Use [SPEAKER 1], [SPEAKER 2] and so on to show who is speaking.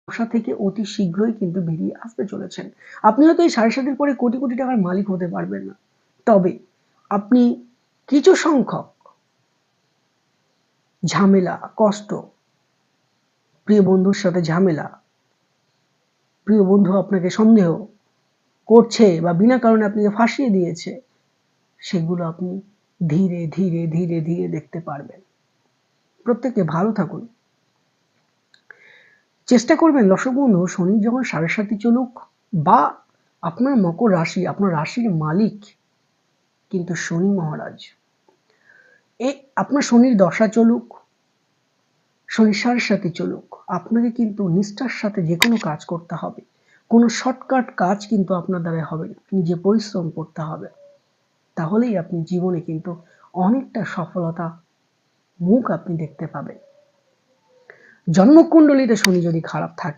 [SPEAKER 1] সমস্যা থেকে অতি শীঘ্রই কিন্তু বেরিয়ে আসতে চলেছেন। আপনি হয়তো এই ৭.৫ পরে কোটি, কোটি টাকার মালিক হতে পারবেন না। তবে আপনি কিছু সংখ্যক ঝামেলা, কষ্ট, প্রিয় বন্ধুর সাথে ঝামেলা, প্রিয় বন্ধু আপনাকে সন্দেহ করছে বা বিনা কারণে আপনাকে ফাঁসিয়ে দিয়েছে, সেগুলো আপনি ধীরে, ধীরে, ধীরে, ধীরে দেখতে পারবেন। প্রত্যেকে ভালো থাকুন। চেষ্টা করবেন দর্শক বন্ধু, শনি যখন ৭.৫ চলুক বা আপনার মকর রাশি, আপনার রাশির মালিক কিন্তু শনি মহারাজ। আপনার শনির দশা চলুক, শনি ৭.৫ চলুক, আপনাকে কিন্তু নিষ্ঠার সাথে যেকোনো কাজ করতে হবে। কোনো শর্টকাট কাজ কিন্তু আপনার দ্বারা হবে না। নিজে পরিশ্রম করতে হবে। তাহলেই আপনি জীবনে কিন্তু অনেকটা সফলতা মুখ আপনি দেখতে পাবেন। জন্মকুণ্ডলিতে শনি যদি খারাপ থাকে